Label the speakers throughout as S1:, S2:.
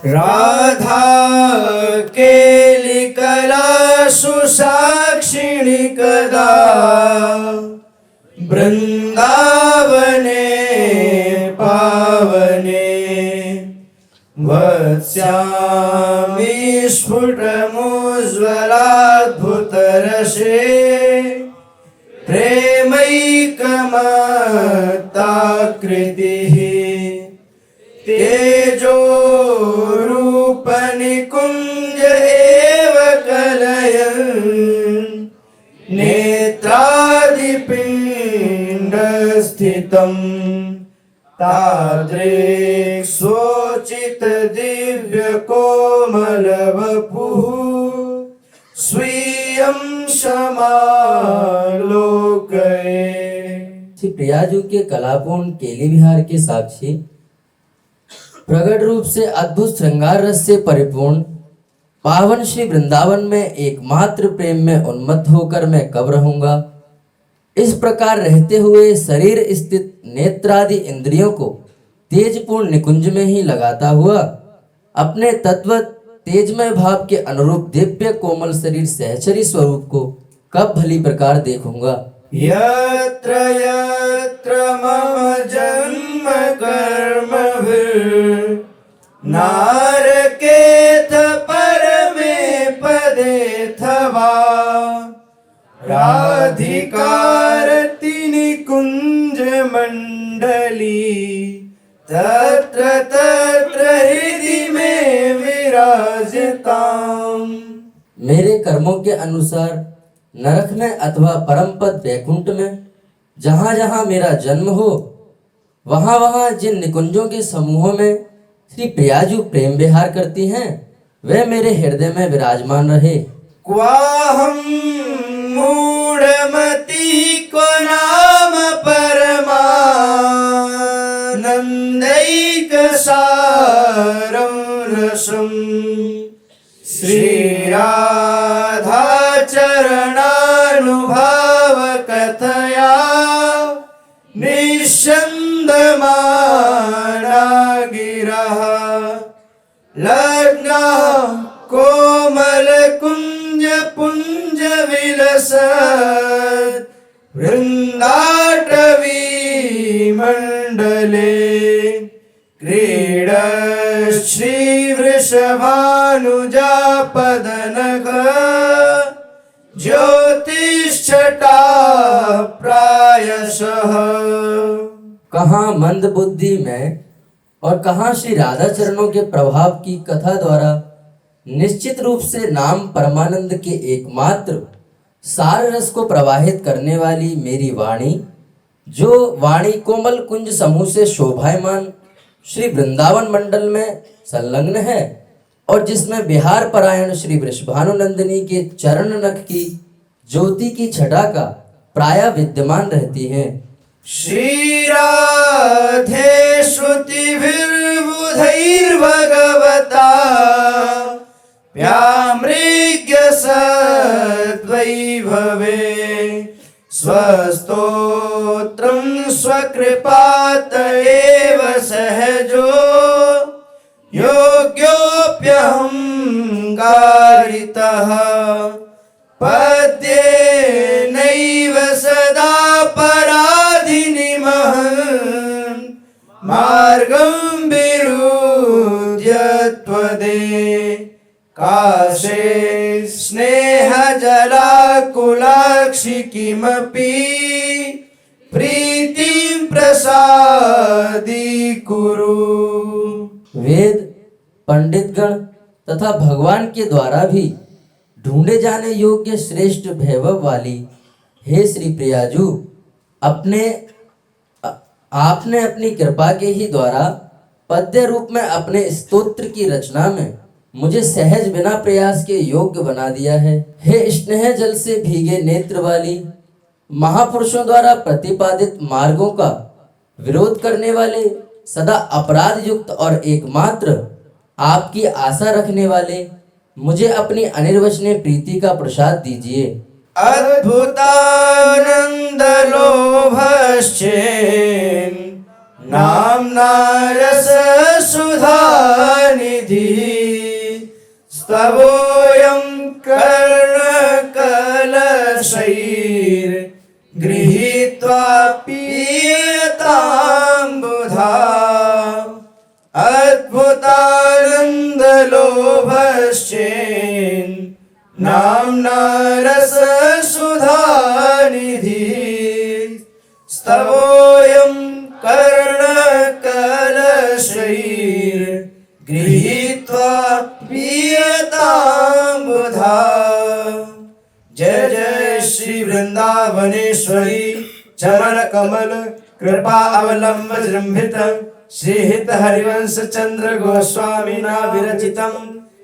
S1: राधा केलिकलासु साक्षिणि कदा वृन्दावने पावने वत्स्यामि स्फुटमुज्ज्वलाद्भुतरसे प्रेमैकमत्ताकृतिः तेजो रूपनिकुञ्ज एव कलयन् नेत्रादिपिण्डस्थितम् तादृक्सोचित दिव्यकोमलवपुः स्वीयं समालोकये।
S2: श्री प्रियाजू के कलापूर्ण केली विहार के साक्षी प्रगट रूप से अद्भुत श्रृंगार रस से परिपूर्ण पावन श्री वृंदावन में एकमात्र प्रेम में उन्मत्त होकर मैं कब रहूंगा। इस प्रकार रहते हुए शरीर स्थित नेत्रादि इंद्रियों को तेजपूर्ण निकुंज में ही लगाता हुआ अपने तत्व तेजमय भाव के अनुरूप दिव्य कोमल शरीर सहचरी स्वरूप को कब भली प्रकार देखूंगा।
S1: यत्र यत्र मम जन्म कर्मभिर्नारकेत परमे पदेऽथवा राधिकारति निकुंज मंडली तत्र तत्र हृदि में विराजताम्।
S2: मेरे कर्मों के अनुसार नरक में अथवा परम पद वैकुंठ में जहाँ जहाँ मेरा जन्म हो वहाँ वहाँ जिन निकुंजों के समूहों में श्री प्रियाजू प्रेम विहार करती हैं वे मेरे हृदय में विराजमान रहे।
S1: क्वाहं मूढ़मति क्व नाम परमानन्दैकसारं रसम् श्रीराधा चरणानुभाव कथया निःस्यन्दमाना गिरः लग्नः कोमल कुंज पुंज विलसत् वृन्दाटवी मंडले क्रीडश्री वृषभानुजा पदनघ ज्योतिष्ठटा प्रायशः।
S2: कहाँ मंद बुद्धि में और कहाँ श्री राधा चरणों के प्रभाव की कथा द्वारा निश्चित रूप से नाम परमानंद के एकमात्र सार रस को प्रवाहित करने वाली मेरी वाणी जो वाणी कोमल कुंज समूह से शोभायमान श्री वृंदावन मंडल में संलग्न है और जिसमें बिहार परायण श्री वृषभानुनंदिनी के चरण नख की ज्योति की छटा का प्राय विद्यमान रहती है।
S1: श्री राधे श्रुतिभिर्बुधैर्भगवता व्यामृग्य सद्वैभवे स्वस्तोत्रं स्वकृपात एव सहजो योग्योऽप्यहं गारितः पद्येनैव सदा पराधिनिमहं मार्गं विरुध्य त्वदे काशे स्नेहजलाकुलाक्षि किमपि प्रीतिं प्रसादीकुरु।
S2: वेद पंडितगण तथा भगवान के द्वारा भी ढूंढे जाने योग्य श्रेष्ठ वैभव वाली हे श्री प्रियाजू आपने अपनी कृपा के ही द्वारा पद्य रूप में अपने स्तोत्र की रचना में मुझे सहज बिना प्रयास के योग्य बना दिया है। हे स्नेह जल से भीगे नेत्र वाली महापुरुषों द्वारा प्रतिपादित मार्गों का विरोध करने वाले सदा अपराध युक्त और एकमात्र आपकी आशा रखने वाले मुझे अपनी अनिर्वचनीय प्रीति का प्रसाद दीजिए।
S1: अद्भुतानंद लोभश्चेन् नाम्ना रस सुधा निधि स्तवोऽयं कर्णकलशैर् गृहीत्वा पीयताम्बुधा अद्भुतानन्दलोभश्चेन् नाम्ना रससुधा निधि स्तवोऽयं कर्णकलशैर् गृहीत्वा पीयताम्बुधा। जय जय श्री वृंदावनेश्वरी चरण कमल कृपा अवलंब जृंभित श्रीहित हरिवंश चंद्र गोस्वामिना विरचितम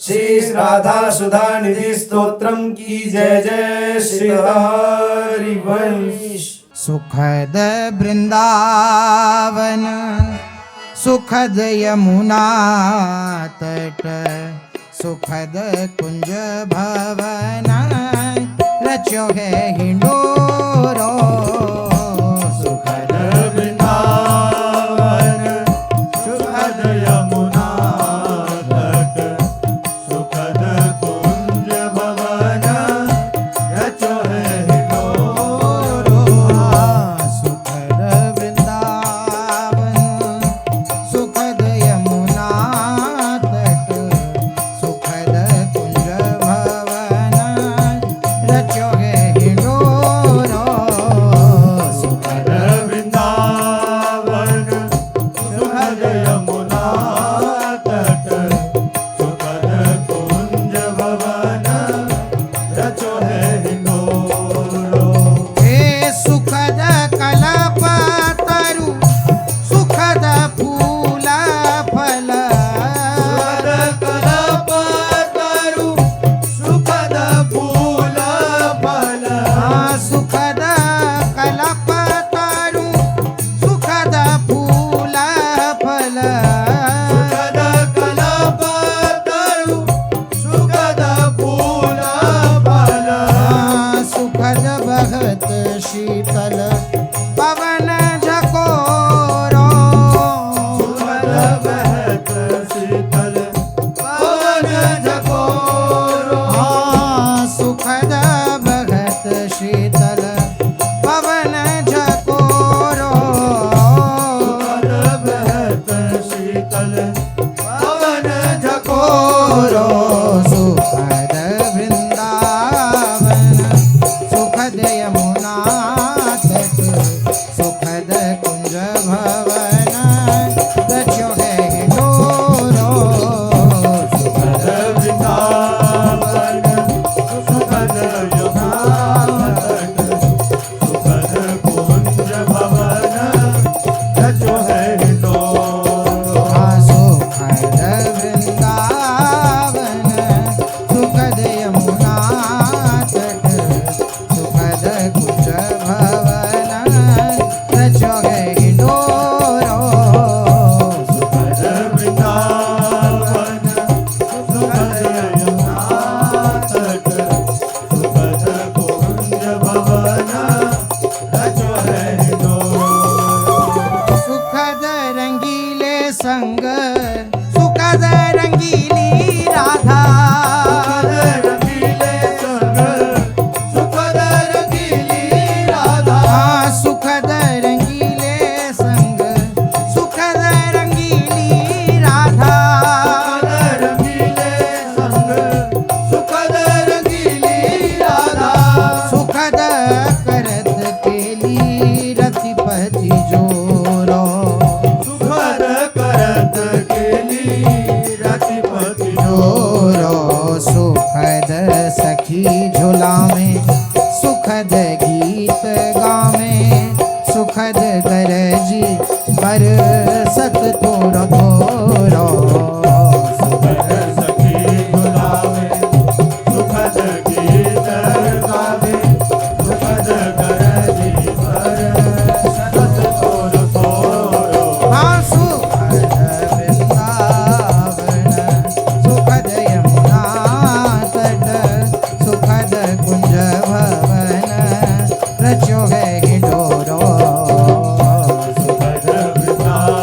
S1: श्री राधा सुधा निधि स्तोत्रम की जय जय श्री हरिवंश।
S3: सुखद वृंदावन सुखद यमुना तट सुखद कुंज भवन रचो है हिंडोरो।
S4: सुखद वृंदावन सुखद यमुना तट सुखद कुंज भवन रचो है हिंडोरो।
S3: सुखद वृंदावन सुखद यमुना तट सुखद कुंज भवन रचो है हिंडोरो।
S4: सुखद वृंदावन सुखद यमुना तट सुखद कुंज भवन रचो है हिंडोरो।
S3: हे सुखद कल्पतरु सुखद फूल फल
S4: सुखद कल्पतरु सुखद फूल फल।
S3: सुखद कल्पतरु सुखद फूल फल
S4: सुखद कल्पतरु सुखद फूल फल।
S3: सुखद बहत शीतल पवन झकोरो।
S4: सुखद बहत शीतल पवन झकोरो।
S3: सुखद बहत शीतल पवन झकोरो।
S4: सुखद बहत शीतल पवन झकोरो।
S3: सुखद वृंदावन सुखद यमुना तट सुखद कुंज भवन रचो है हिंडोरो।
S4: सुखद वृंदावन सुखद यमुना तट सुखद कुंज भवन रचो है हिंडोरो।
S3: सुखद वृंदावन सुखद यमुना तट सुखद कुंज भवन रचो है हिंडोरो।
S4: सुखद वृंदावन सुखद यमुना तट सुखद कुंज भवन रचो है हिंडोरो।
S3: सुखद रंगीले संग सुखद रंगीली राधा।
S4: सुखद रंगीले संग सुखद रंगीली राधा।
S3: सुखद रंगीले संग सुखद रंगीली राधा।
S4: सुखद रंगीले संग सुखद रंगीली राधा।
S3: सुखद करत केली रतिपति जोरो।
S4: सुखद करत केली रतिपति
S3: जोरो सुखद सखी झुला में सुखद गीत गावे। सुखद गरजी बरसत थोरो थोरो।
S4: सुखद सखी झुलावे सुखद गीत गावे सुखद गरजी बरसत थोरो थोरो।
S3: सुखद वृंदावन सुखद यमुना तट सुखद कुंज भवन रचो है हिंडोरो।
S4: सुखद वृंदावन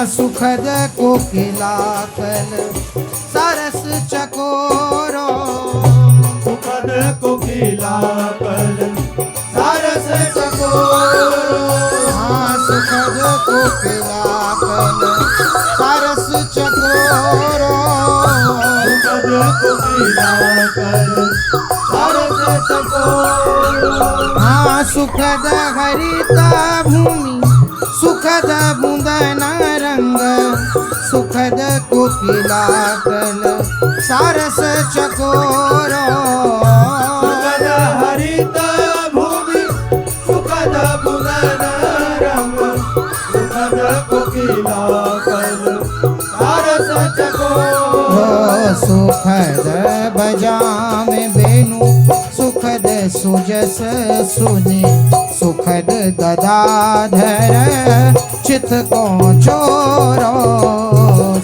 S3: हाँ सुखद कोकिलाकल सरस चकोरो
S4: सुखद कोकिलाकल सारस चकोरो
S3: हाँ सुखद कोकिलाकल सरस चकोरो
S4: सुखद कोकिलाकल सारस चकोरो
S3: हाँ सुखद हरिता भूमि सुखद बुंदन रंग सुखद कोकिलाकल सारस चकोरो
S4: सुखद हरित भूमि सुखद बुदन रंग सुखद कोकिलाकल सारस चकोरो
S3: सुखद बजाम बेनु सुखद सुजस सुनि सुखद गदाधर चित को चोरो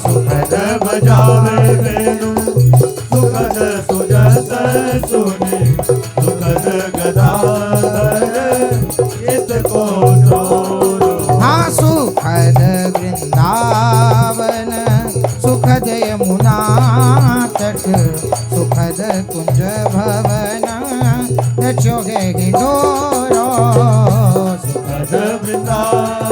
S4: सुखद बजावे वेणु सुखद सुजस सुनि सुखद गदाधर चित को चोरो
S3: हाँ सुखद वृंदावन सुखद यमुना तट सुखद कुंज भवन रचोगे हिंडोरो
S4: सुखद वृंदावन